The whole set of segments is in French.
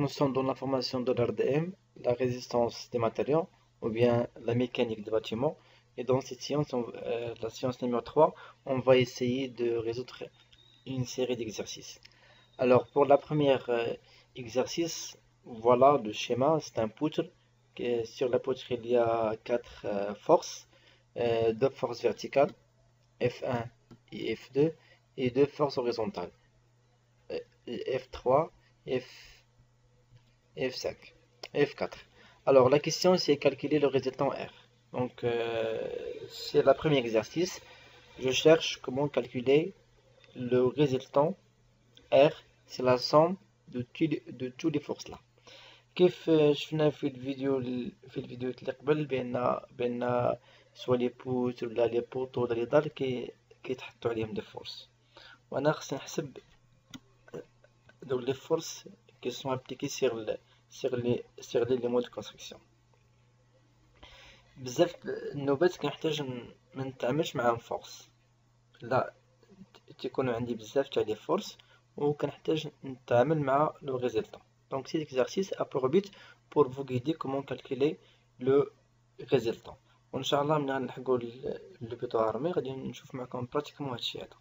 nous sommes dans la formation de l'RDM, la résistance des matériaux, ou bien la mécanique des bâtiments. Et dans cette séance, la séance numéro 3, on va essayer de résoudre une série d'exercices. Alors, pour la première exercice, voilà le schéma, c'est un poutre. Sur la poutre, il y a 4 forces, 2 forces verticales, F1 et F2, et 2 forces horizontales, F3, F5, F4. Alors, la question, c'est calculer le résultat R. Donc, c'est le premier exercice. Je cherche comment calculer le résultant R. C'est la somme de toutes les forces là. كيف شفنا في الفيديو اللي قبل بان سوا لي بوت ولا لي بوطو ولا لي دار كيتحطوا عليهم دي فورس، وانا خصني نحسب دوك لي فورس كي سون ابليكي sur les mots de construction. بزاف النوبات كنحتاج ما نتعاملش معاهم فورس، لا تيكونوا عندي بزاف تاع لي فورس وكنحتاج نتعامل مع لو ريزلطون. Donc cet exercice a pour but pour vous guider comment calculer le résultat. وإنشاء ملي غنلحقو لو بيتو ارمي غادي نشوف معكم براتيكمون هادشي هذا.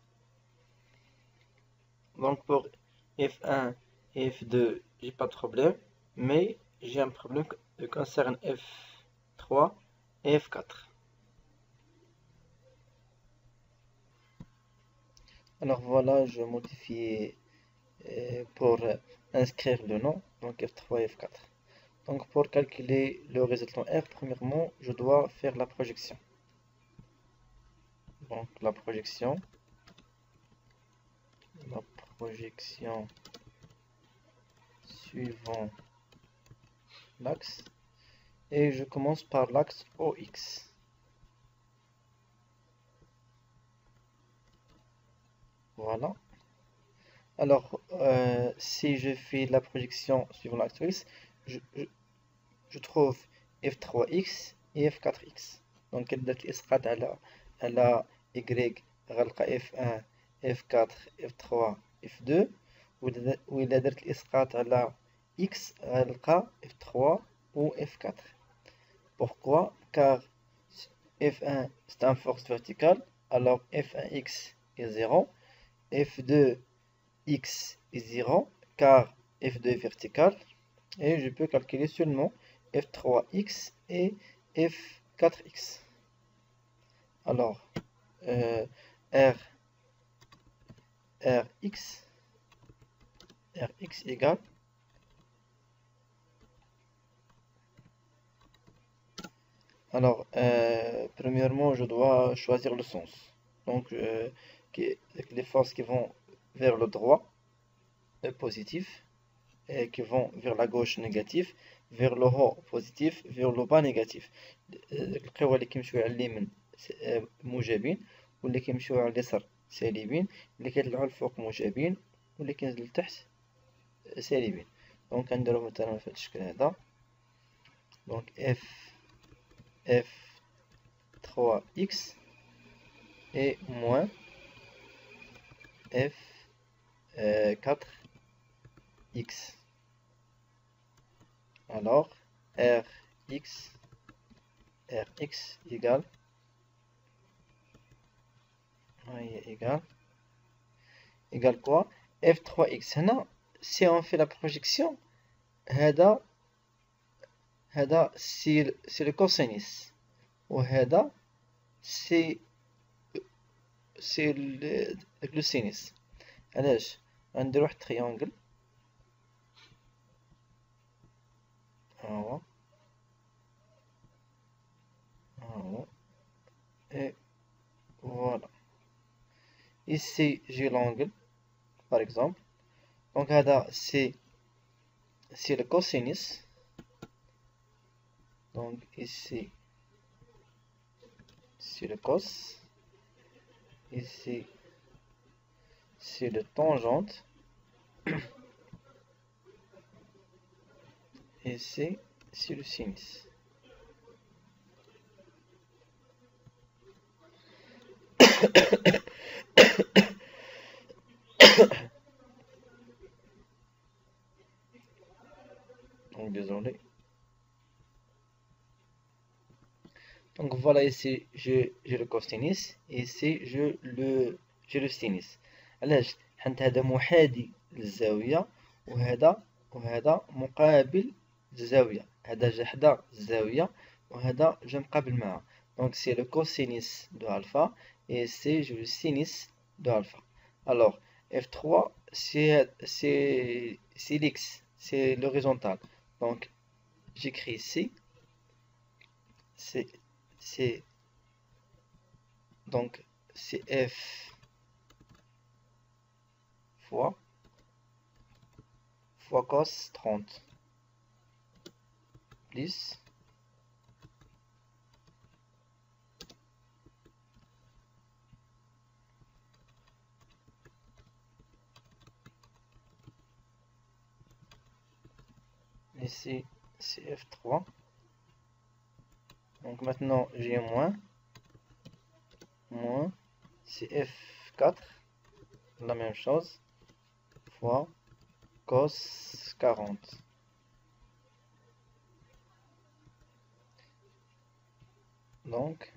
Donc pour F1 et F2 j'ai pas de problème, mais j'ai un problème qui concerne F3 et F4. Alors voilà, je modifie pour inscrire le nom, donc F3 et F4. Donc pour calculer le résultat R, premièrement, je dois faire la projection. Donc la projection suivant l'axe, et je commence par l'axe OX. Voilà. Alors, si je fais la projection suivant l'axe OX, je trouve F3X et F4X. Donc, كدرت الإسقاط على Y غنلقى F1 F4 F3 F2، وإلا درت الإسقاط على X غنلقى F3 ou F4. Pourquoi? Car F1 c'est une force verticale, alors F1X est 0, F2X est 0, car F2 est vertical, et je peux calculer seulement F3X et F4X. Alors, Rx égale alors premièrement je dois choisir le sens, donc les forces qui vont vers le droit positif et qui vont vers la gauche négatif, vers le haut positif, vers le bas négatif. القوى اللي كيمشيو على اليمين موجبين واللي كيمشيو على اليسار سالبين، اللي كيطلعوا الفوق موجبين واللي كينزلوا لتحت سالبين. دونك غنديرو مثلا في هذا الشكل هذا، دونك F3X et moins F4X. Alors Rx égale quoi? F3X. هنا si on fait la projection هذا c'est le cosinus وهذا c'est le sinus. علاش؟ غندير واحد تريونغل هاهو et voilà. Ici j'ai l'angle par exemple, donc هذا c'est le cosinus, donc ici c'est le cos, ici c'est le tangente, et ici c'est le sinus. Donc désolé. Donc voilà, ici j'ai le cosinus et ici j'ai le sinus. علاش؟ حيت هذا محاذي للزاوية وهذا مقابل الزاوية. هذا جا حدا الزاوية وهذا جا مقابل معها. Donc c'est le cosinus de alpha et ici j'ai le sinus de alpha. Alors F3 c'est l'X, c'est l'horizontal. Donc j'écris ici, c'est donc c'est F fois cos 30 plus ici c'est F3. Donc maintenant j'ai moins c'est F4, la même chose, fois cos 40. Donc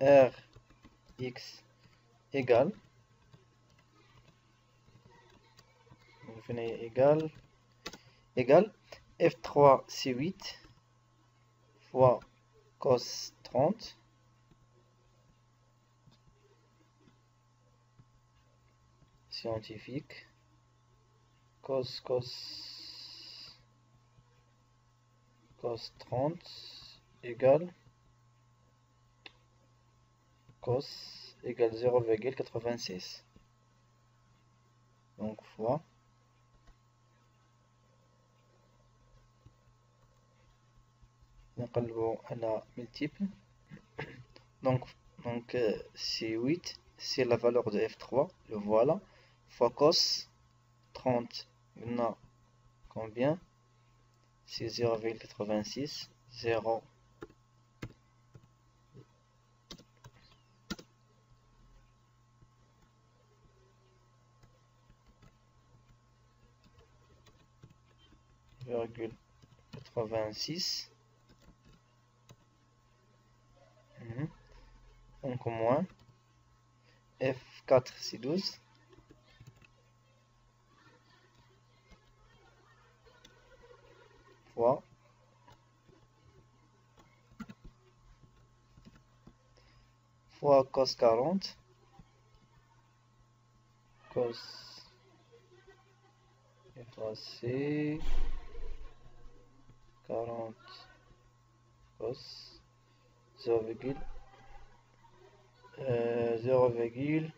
Rx égale, égale F3 c'est 8 fois cos 30 scientifique cos 30 égale cos égale 0,86. Donc fois نقلبوا على multiple. Donc c'est 8, c'est la valeur de F3, le voilà, fois cos 30, on a combien? C'est 0,86, 0. Virgule 86. Donc moins F4 c'est 12 fois cos 40 cos effacé 40 cos 0,0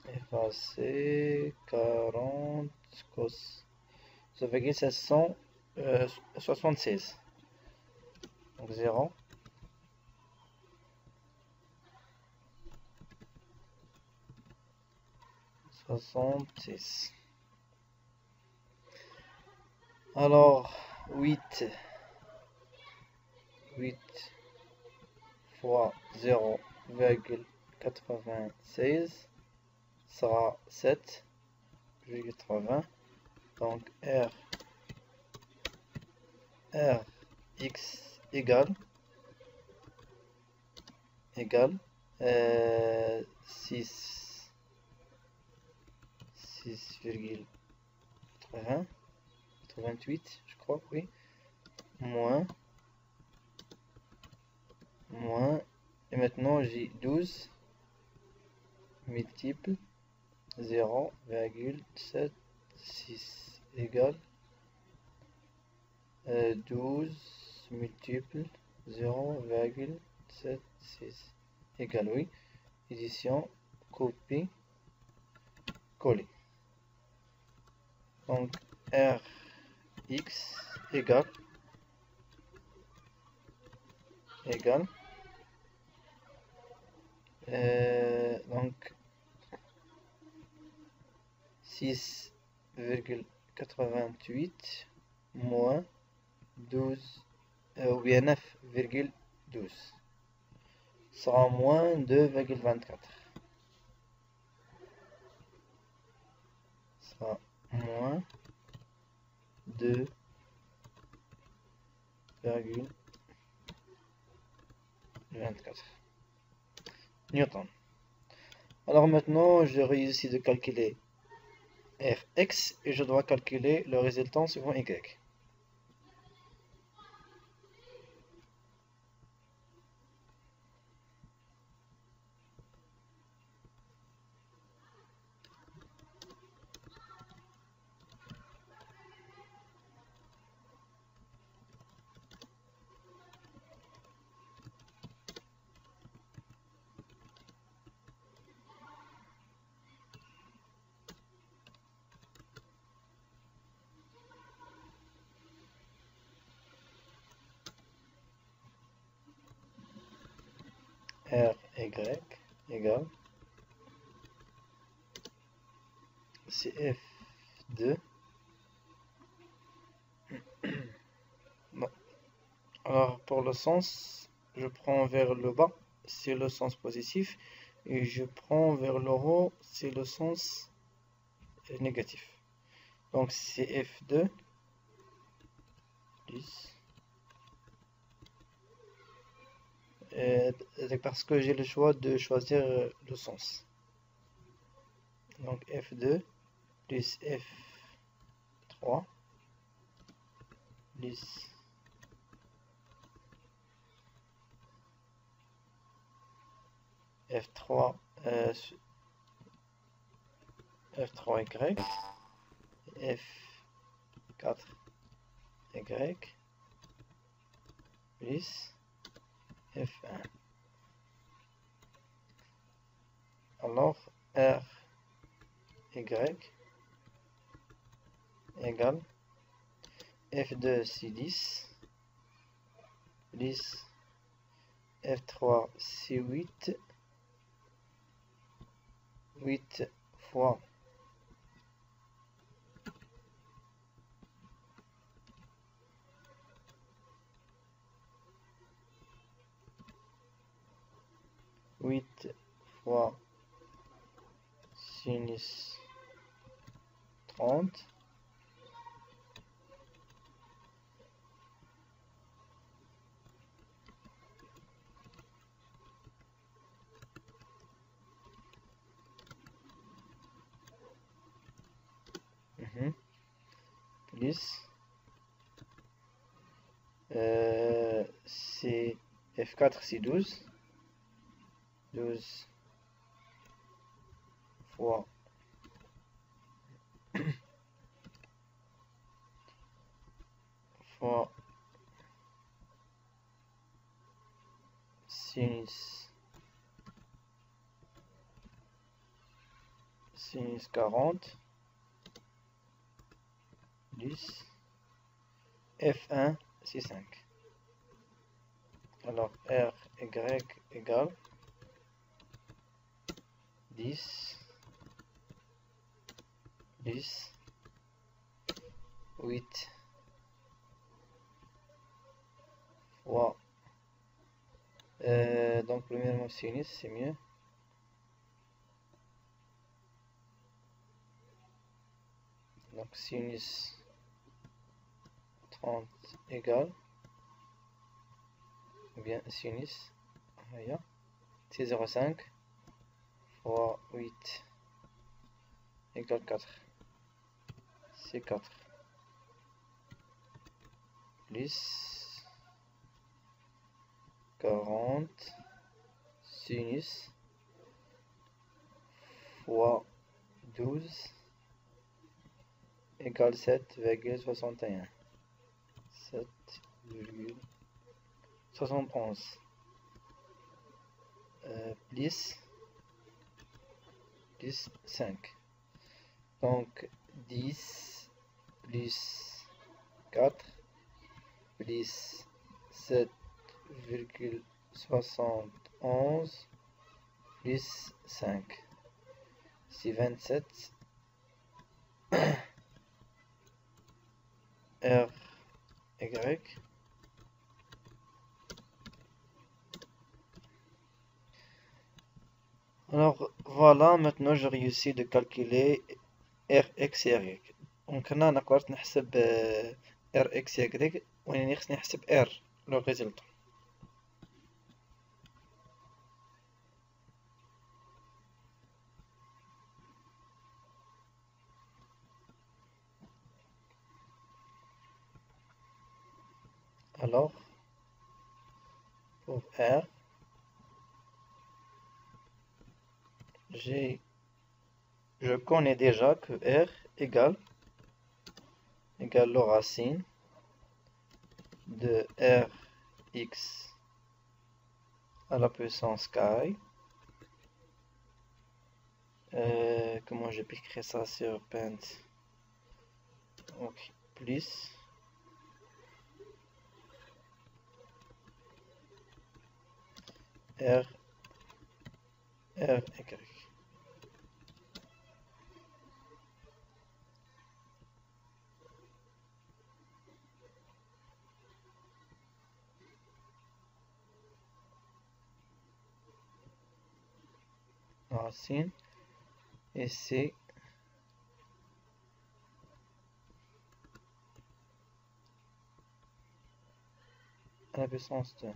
effacé 40 cos 0,576. Donc 0 66. Alors 8 fois 0,96 sera 7,80. Donc Rx égale 6,88 je crois, oui, moins et maintenant j'ai 12 multiple 0,76 égale 12 multiple 0,76 égale, oui, édition, copie, coller. Donc Rx égale donc 6,88 moins 12 ou bien 9,12 sera moins 2,24. sera moins 2,24 newtons. Alors maintenant, je réussis de calculer Fx et je dois calculer le résultant suivant Y. Ry égale CF2. Bon. Alors pour le sens, je prends vers le bas, c'est le sens positif, et je prends vers le haut, c'est le sens négatif. Donc CF2 10. Parce que j'ai le choix de choisir le sens. Donc F2 plus F3 plus F3 F3Y F4Y plus F1. Alors RY égale F2 C10 plus F3 C8 8 fois 8 fois sinus 30 plus c'est F4 c'est 12 fois fois sinus 40 plus F1 c'est 5. Alors RY égale 10 plus 8 fois donc premièrement sinus c'est mieux, donc sinus 30 égale, ou bien sinus c'est 0,5 fois 8 égale 4, c'est 4 plus 40 sinus fois 12 égale 7,71. 7,71 plus 5. Donc 10 plus 4 plus 7,71 plus 5. C'est 27. RY. Alors voilà, maintenant j'ai réussi de calculer ار اكس y. دونك هنا انا قررت نحسب ار اكس y وانني خصني نحسب ار لو ريزلتون. Alors pour R, je connais déjà que R égale la racine de Rx à la puissance carré. Comment je peux écrire ça sur Paint? Donc, plus R y. Racine et c'est à la puissance de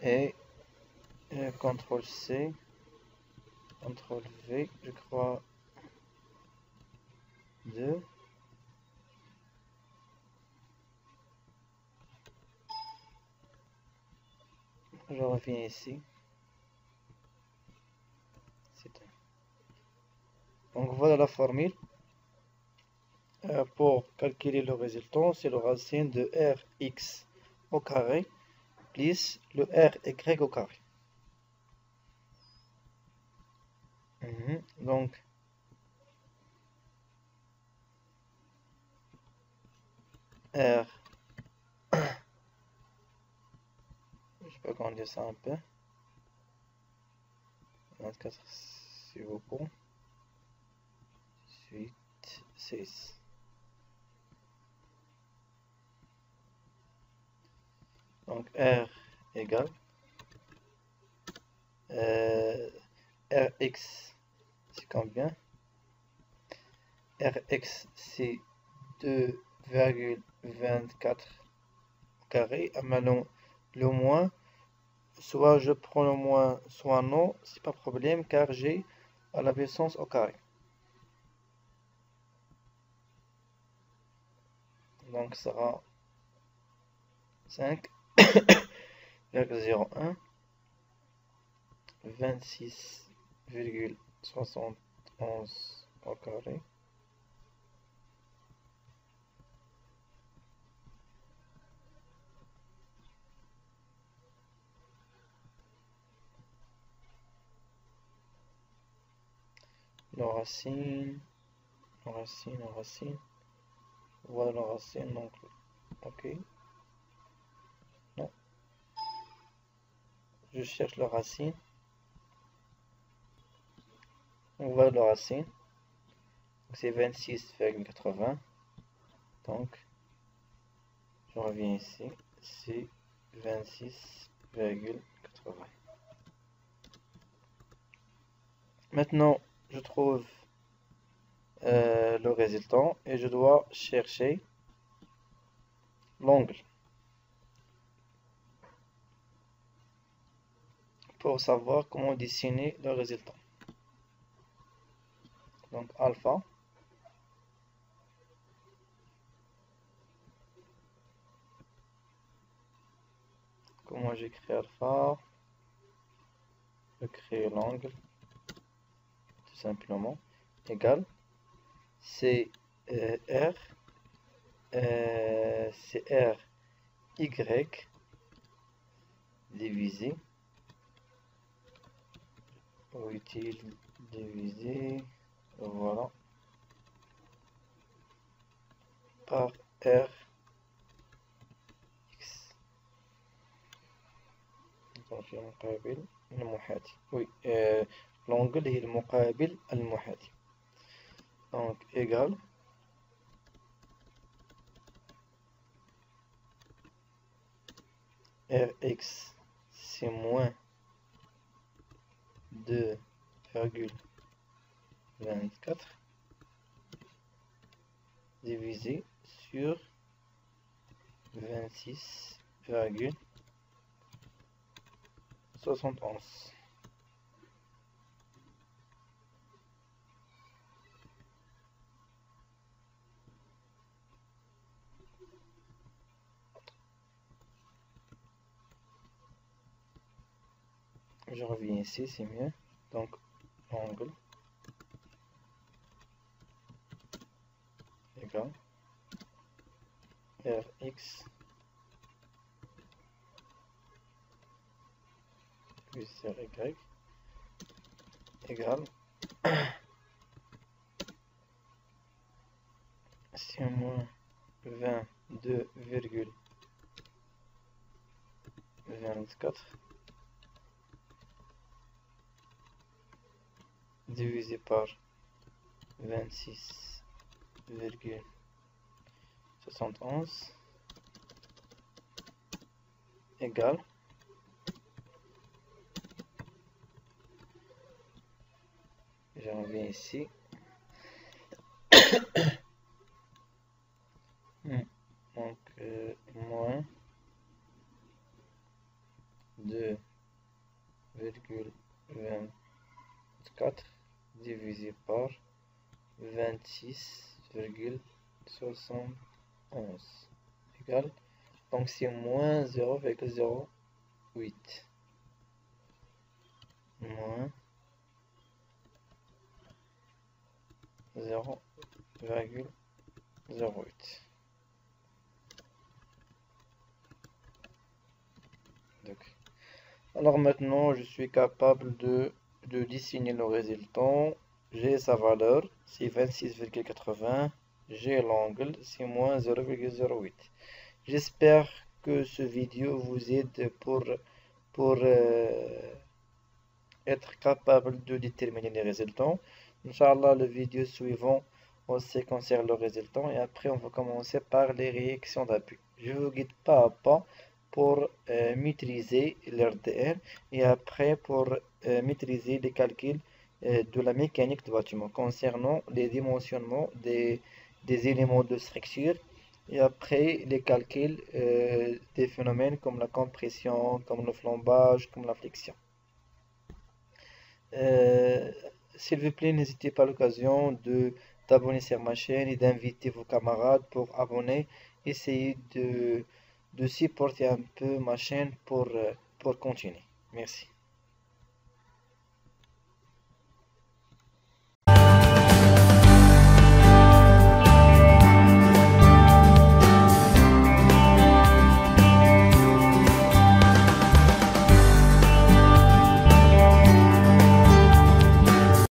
et CTRL C, CTRL V, je crois 2. Je reviens ici. Donc voilà la formule. Pour calculer le résultat, c'est la racine de Rx au carré plus le Ry au carré. Donc, R, je peux agrandir ça un peu. 24, c'est beaucoup. 18, 6. Donc, R égale Rx, c'est combien? Rx, c'est 2,24 carré. Maintenant, le moins, soit je prends le moins, soit non, c'est pas problème car j'ai à la puissance au carré. Donc, ça sera 5,01, 26,71 au carré. La racine, voilà la racine, donc, ok, non, je cherche la racine, voilà la racine, c'est 26,80, donc, je reviens ici, c'est 26,80. Maintenant, je trouve le résultat et je dois chercher l'angle pour savoir comment dessiner le résultat. Donc alpha comment j'écris alpha, je crée l'angle tout simplement égal c'est R c'est R Y divisé utile divisé voilà par R X المقابل المحاذي oui l'angle هي المقابل المحاذي donc égal Rx c'est moins 2,24 divisé sur 26,71. Je reviens ici, c'est mieux. Donc, angle égale Rx plus Ry égale c'est moins 22,24 divisé par 26,71 égale je reviens ici donc moins 2,24 divisé par 26,71 égale, donc c'est moins 0,08 moins 0,08. Alors maintenant je suis capable de dessiner le résultat. J'ai sa valeur, c'est 26,80. J'ai l'angle, c'est moins 0,08. J'espère que ce vidéo vous aide pour être capable de déterminer les résultats. Inch'Allah, le vidéo suivant aussi concerne le résultat et après on va commencer par les réactions d'appui. Je vous guide pas à pas pour maîtriser l'RDR et après pour maîtriser les calculs de la mécanique du bâtiment concernant les dimensionnements des éléments de structure et après les calculs des phénomènes comme la compression, comme le flambage, comme la flexion. S'il vous plaît, n'hésitez pas à l'occasion de t'abonner sur ma chaîne et d'inviter vos camarades pour abonner. Essayez de supporter un peu ma chaîne pour continuer. Merci.